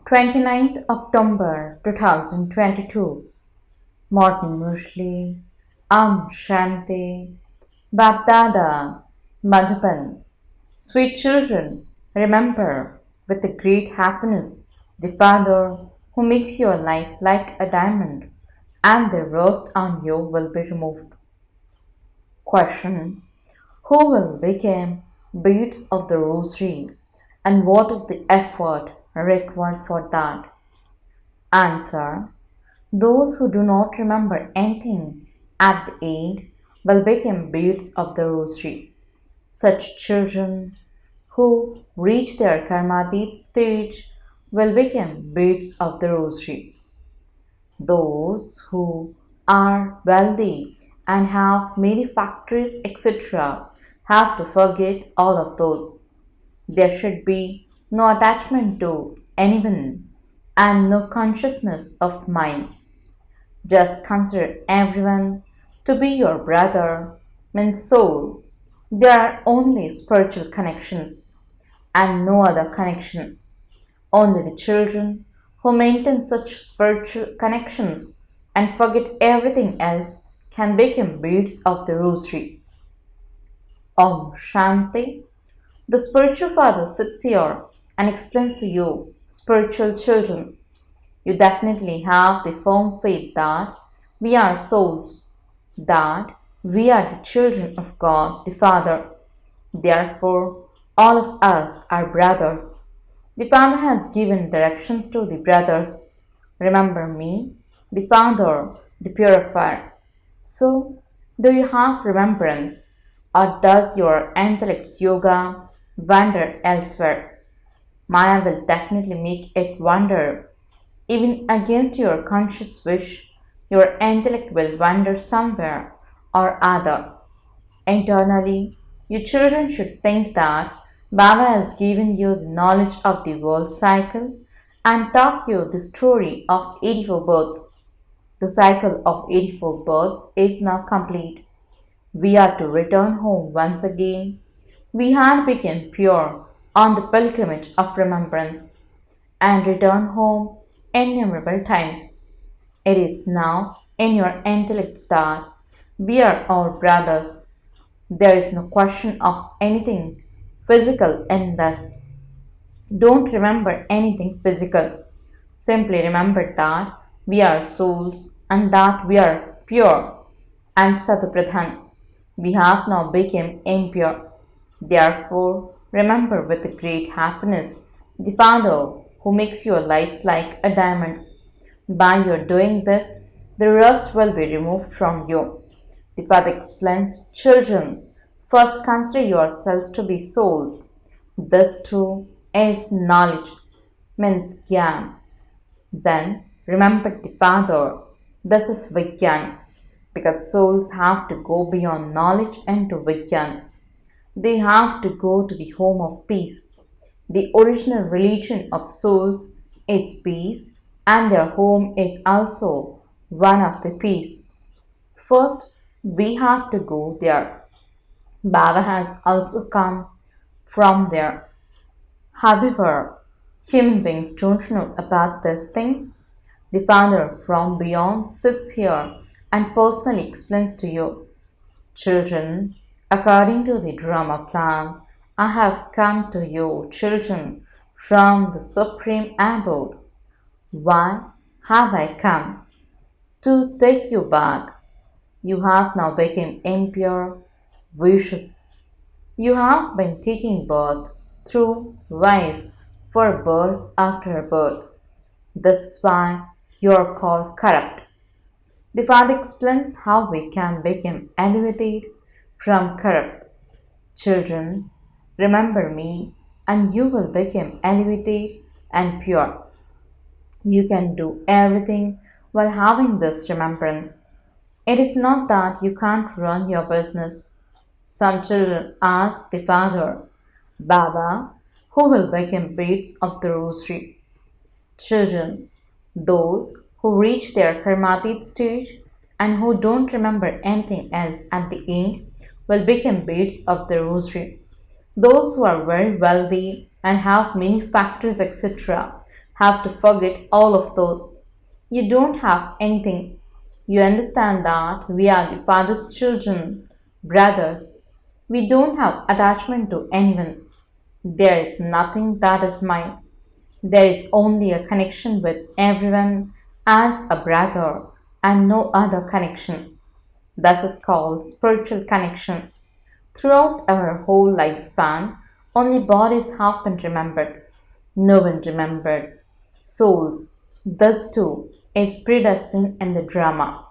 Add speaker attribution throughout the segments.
Speaker 1: 29th October 2022. Morning Murli. Shanti. BapDada. Madhuban. Sweet children, remember with a great happiness the Father who makes your life like a diamond, and the rust on you will be removed. Question: who will become beads of the rosary, and what is the effort required for that? Answer: those who do not remember anything at the end will become beads of the rosary. Such children who reach their karmatit stage will become beads of the rosary. Those who are wealthy and have many factories, etc., have to forget all of those. There should be no attachment to anyone and no consciousness of mine. Just consider everyone to be your brother, means soul. There are only spiritual connections and no other connection. Only the children who maintain such spiritual connections and forget everything else can become beads of the rosary. Om Shanti. The spiritual father sits here and explains to you, spiritual children. You definitely have the firm faith that we are souls, that we are the children of God the Father. Therefore, all of us are brothers. The Father has given directions to the brothers. Remember me, the Father, the purifier. So, do you have remembrance, or does your intellect's yoga wander elsewhere? Maya will definitely make it wander. Even against your conscious wish, your intellect will wander somewhere or other. Internally, you children should think that Baba has given you the knowledge of the world cycle and taught you the story of 84 births. The cycle of 84 births is now complete. We are to return home once again. We had become pure on the pilgrimage of remembrance and return home innumerable times. It is now in your intellect that we are all brothers. There is no question of anything physical in this. Don't remember anything physical. Simply remember that we are souls and that we are pure and Satupradhan. We have now become impure. Therefore, remember with great happiness the Father who makes your lives like a diamond. By your doing this, the rust will be removed from you. The Father explains, children, first consider yourselves to be souls. This too is knowledge, means Gyan. Then remember the Father. This is Vigyan, because souls have to go beyond knowledge into Vigyan. They have to go to the home of peace. The original religion of souls is peace, and their home is also one of the peace. First, we have to go there. Baba has also come from there. However, human beings don't know about these things. The Father from beyond sits here and personally explains to you. Children, according to the drama plan, I have come to you, children, from the supreme abode. Why have I come? To take you back. You have now become impure, vicious. You have been taking birth through vice for birth after birth. This is why you are called corrupt. The Father explains how we can become elevated from corrupt. Children, remember me and you will become elevated and pure. You can do everything while having this remembrance. It is not that you can't run your business. Some children ask the Father, Baba, who will become beads of the rosary? Children, those who reach their karmatit stage and who don't remember anything else at the end will become beads of the rosary. Those who are very wealthy and have many factories, etc., have to forget all of those. You don't have anything. You understand that we are the Father's children, brothers. We don't have attachment to anyone. There is nothing that is mine. There is only a connection with everyone as a brother and no other connection. This is called spiritual connection. Throughout our whole lifespan, only bodies have been remembered. No one remembered souls. Thus too is predestined in the drama.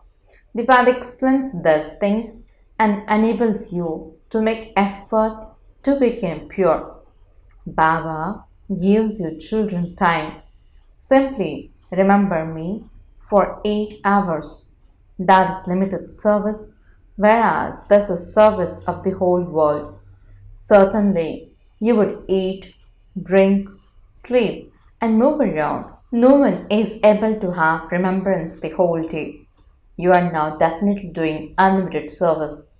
Speaker 1: The Father explains these things and enables you to make effort to become pure. Baba gives you children time. Simply remember me for 8 hours. That is limited service, whereas this is service of the whole world. Certainly, you would eat, drink, sleep, and move around. No one is able to have remembrance the whole day. You are now definitely doing unlimited service.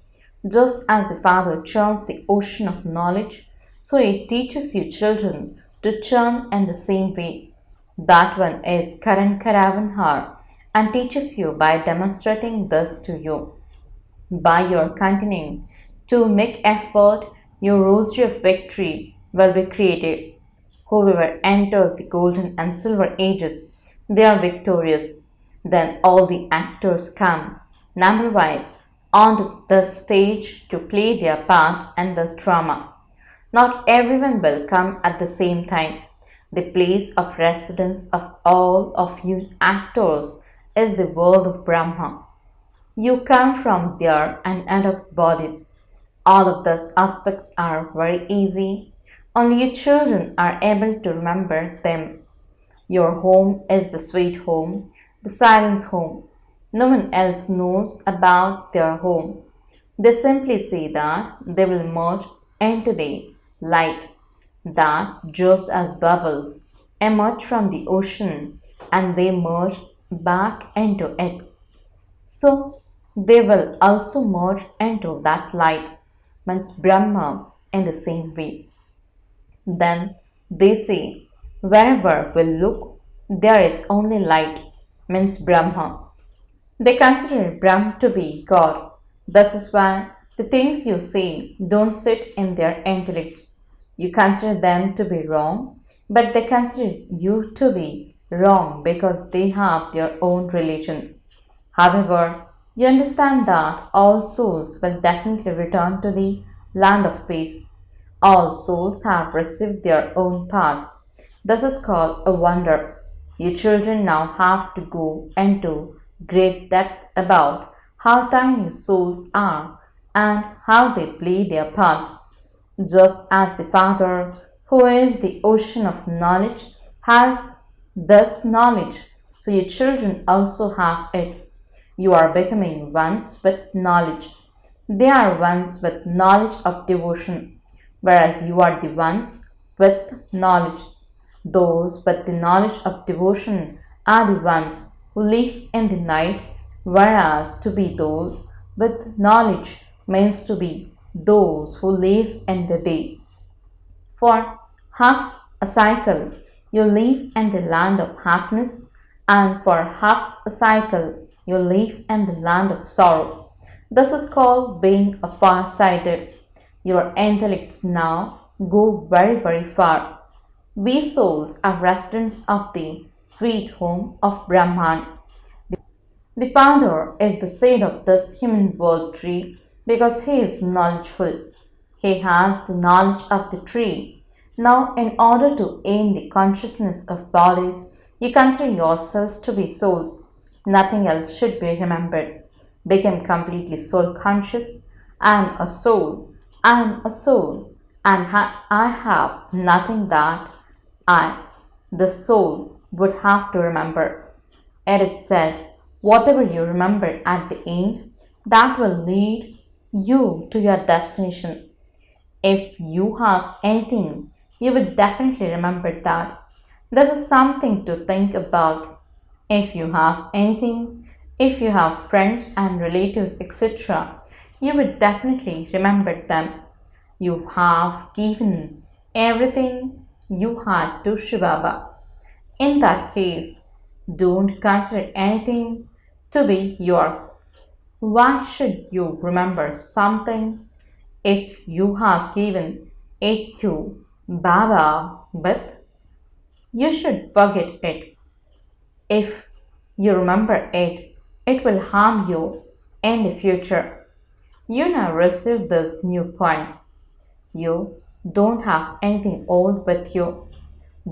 Speaker 1: Just as the Father churns the ocean of knowledge, so He teaches you children to churn in the same way. That one is Karan Karavanhar and teaches you by demonstrating this to you. By your continuing to make effort, your rosary of victory will be created. Whoever enters the golden and silver ages, they are victorious. Then all the actors come, number wise, onto the stage to play their parts in this drama. Not everyone will come at the same time. The place of residence of all of you actors is the world of Brahma. You come from there and end up bodies. All of those aspects are very easy. Only you children are able to remember them. Your home is the sweet home, the silence home. No one else knows about their home. They simply say that they will merge into the light, that just as bubbles emerge from the ocean and they merge back into it, so they will also merge into that light, means Brahma, in the same way. Then they say, wherever we look, there is only light, means Brahma. They consider Brahma to be God. This is why the things you say don't sit in their intellect. You consider them to be wrong, but they consider you to be wrong because they have their own religion. However, you understand that all souls will definitely return to the land of peace. All souls have received their own paths. This is called a wonder. You children now have to go into great depth about how tiny souls are and how they play their parts. Just as the Father, who is the ocean of knowledge, has this knowledge, so your children also have it. You are becoming ones with knowledge. They are ones with knowledge of devotion, whereas you are the ones with knowledge. Those with the knowledge of devotion are the ones who live in the night, whereas to be those with knowledge means to be those who live in the day. For half a cycle, you live in the land of happiness, and for half a cycle, you live in the land of sorrow. This is called being a farsighted. Your intellects now go very, very far. We souls are residents of the sweet home of Brahman. The Father is the shade of this human world tree because he is knowledgeful. He has the knowledge of the tree. Now, in order to aim the consciousness of bodies, you consider yourselves to be souls. Nothing else should be remembered. Become completely soul conscious. I am a soul. I am a soul. And I have nothing that I, the soul, would have to remember. It is said, whatever you remember at the end, that will lead you to your destination. If you have anything, you would definitely remember that. This is something to think about. If you have anything, if you have friends and relatives, etc., you would definitely remember them. You have given everything you had to shivbaba. In that case, don't consider anything to be yours. Why should you remember something if you have given it to Baba? But you should forget it. If you remember it, it will harm you in the future. You now receive these new points. You don't have anything old with you,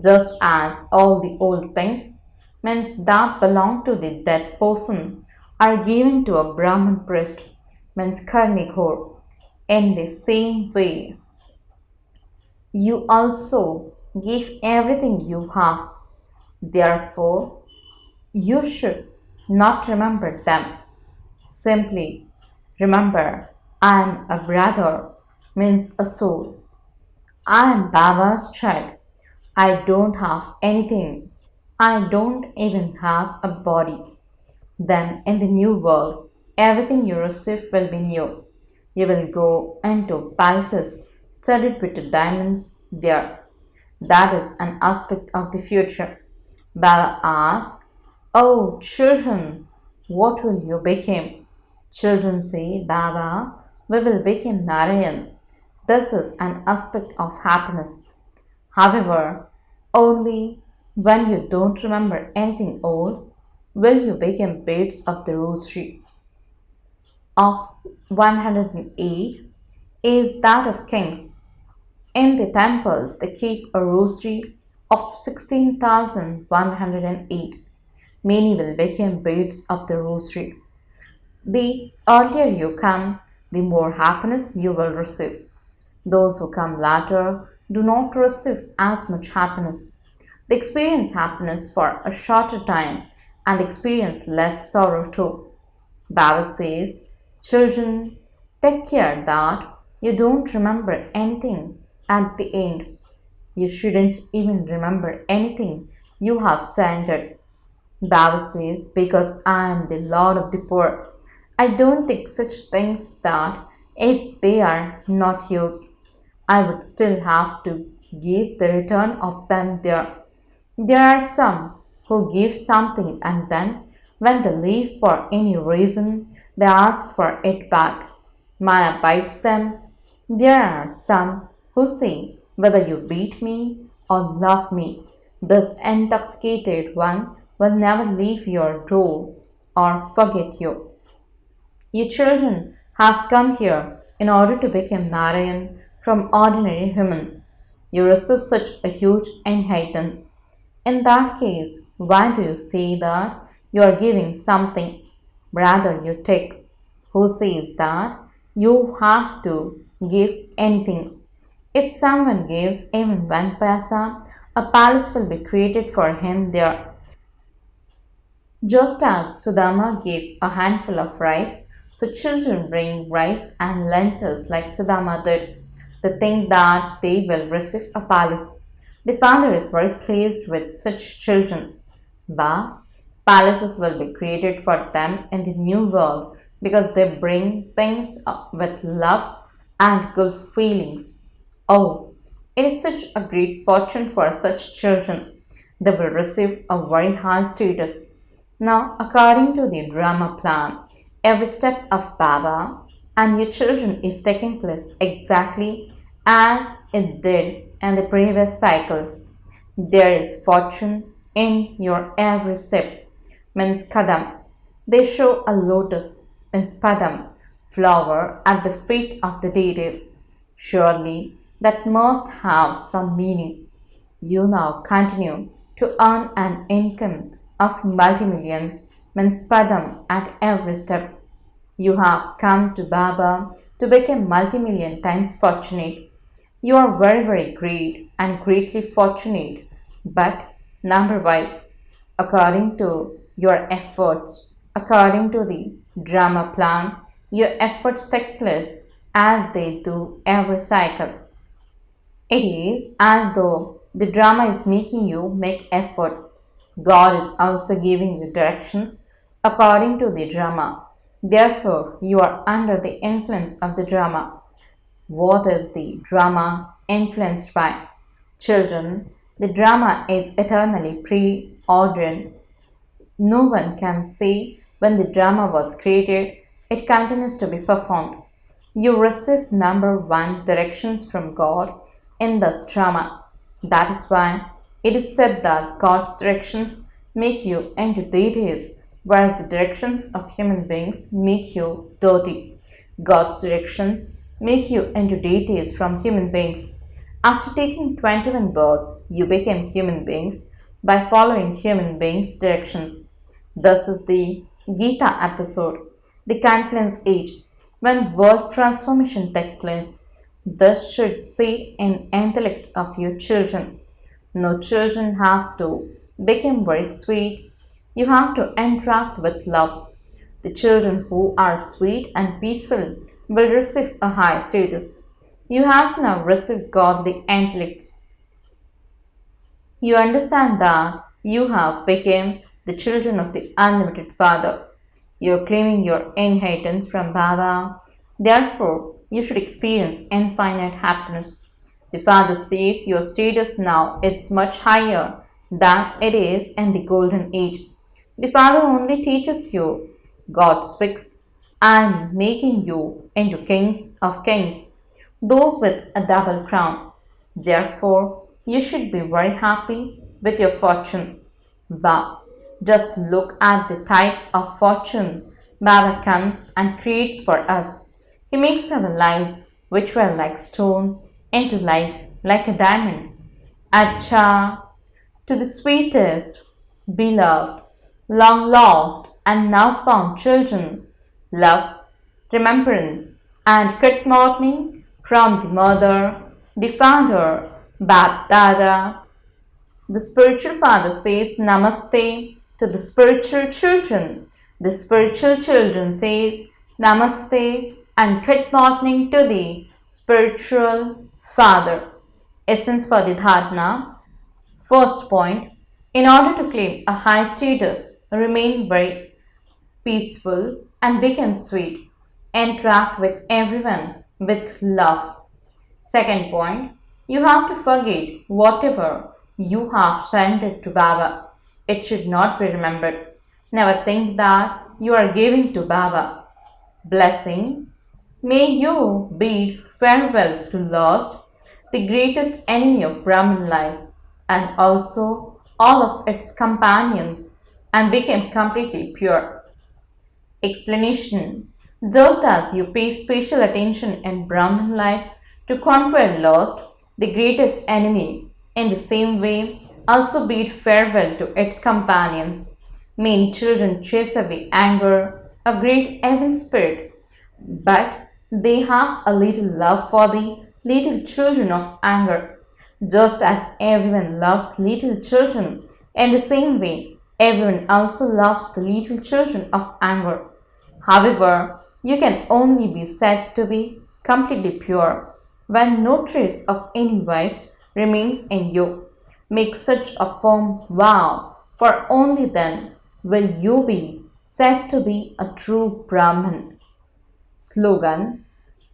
Speaker 1: just as all the old things means that belong to the dead person are given to a Brahman priest means carnivore. In the same way, you also give everything you have. Therefore, you should not remember them. Simply remember, I am a brother means a soul. I am Baba's child. I don't have anything. I don't even have a body. Then, in the new world, everything you receive will be new. You will go into palaces studded with diamonds there. That is an aspect of the future. Baba asks, "Oh, children, what will you become?" Children say, "Baba, we will become Narayan." This is an aspect of happiness. However, only when you don't remember anything old will you become beads of the rosary. Of 108 is that of kings. In the temples, they keep a rosary of 16,108. Many will become beads of the rosary. The earlier you come, the more happiness you will receive. Those who come later do not receive as much happiness. They experience happiness for a shorter time and experience less sorrow too. Baba says, "Children, take care that you don't remember anything at the end. You shouldn't even remember anything you have surrendered." Baba says, "Because I am the Lord of the poor, I don't take such things that if they are not used, I would still have to give the return of them there. There are some who give something and then, when they leave for any reason, they ask for it back. Maya bites them. There are some who say, whether you beat me or love me, this intoxicated one will never leave your door or forget you. You children have come here in order to become Narayan from ordinary humans. You receive such a huge inheritance. In that case, why do you say that you are giving something? Rather, you take. Who says that you have to give anything? If someone gives even 1 paisa, a palace will be created for him there. Just as Sudama gave a handful of rice, so children bring rice and lentils like Sudama did. They think that they will receive a palace. The father is very pleased with such children. But palaces will be created for them in the new world because they bring things with love and good feelings. Oh, it is such a great fortune for such children. They will receive a very high status. Now, according to the drama plan, every step of Baba and your children is taking place exactly as it did in the previous cycles. There is fortune in your every step. Means kadam. They show a lotus. Means padam. Flower at the feet of the deities. Surely that must have some meaning. You now continue to earn an income of multi-millions, means padam at every step. You have come to Baba to become multi-million times fortunate. You are very, very great and greatly fortunate, but number wise, according to your efforts, according to the drama plan, your efforts take place as they do every cycle. It is as though the drama is making you make effort. God is also giving you directions according to the drama. Therefore, you are under the influence of the drama. What is the drama influenced by? Children, The drama is eternally preordained. No one can say when the drama was created, it continues to be performed. You receive number one directions from God in this drama. That is why it is said that God's directions make you into deities, whereas the directions of human beings make you dirty. God's directions make you into deities from human beings. After taking 21 births, you became human beings by following human beings' directions. This is the Gita episode, the confluence age, when world transformation takes place. This should sit in intellects of your children. No children have to become very sweet. You have to interact with love. The children who are sweet and peaceful will receive a high status. You have now received godly intellect. You understand that you have become the children of the unlimited Father. You are claiming your inheritance from Baba. Therefore, you should experience infinite happiness. The Father says your status now is much higher than it is in the golden age. The Father only teaches you. God speaks. I am making you into kings of kings, those with a double crown. Therefore, you should be very happy with your fortune. But just look at the type of fortune Baba comes and creates for us. He makes our lives, which were like stone, into lives like a diamonds. Acha, to the sweetest, beloved, long lost, and now found children, love, remembrance, and good morning from the mother, the father, BapDada. The spiritual father says namaste to the spiritual children. The spiritual children says namaste and good morning to the spiritual father. Essence for the dharana. First point, in order to claim a high status, remain very peaceful and become sweet. Interact with everyone with love. Second point, you have to forget whatever you have surrendered to Baba. It should not be remembered. Never think that you are giving to Baba. Blessing. May you bid farewell to lust, the greatest enemy of Brahman life, and also all of its companions, and become completely pure. Explanation. Just as you pay special attention in Brahman life to conquer lust, the greatest enemy, in the same way, also bid farewell to its companions. Many children chase away anger, a great evil spirit, but they have a little love for the little children of anger. Just as everyone loves little children, in the same way, everyone also loves the little children of anger. However, you can only be said to be completely pure when no trace of any vice remains in you. Make such a firm vow, for only then will you be said to be a true Brahman. Slogan.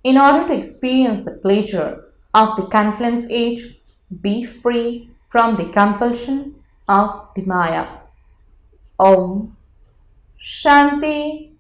Speaker 1: In order to experience the pleasure of the confluence age, be free from the compulsion of the Maya. Om Shanti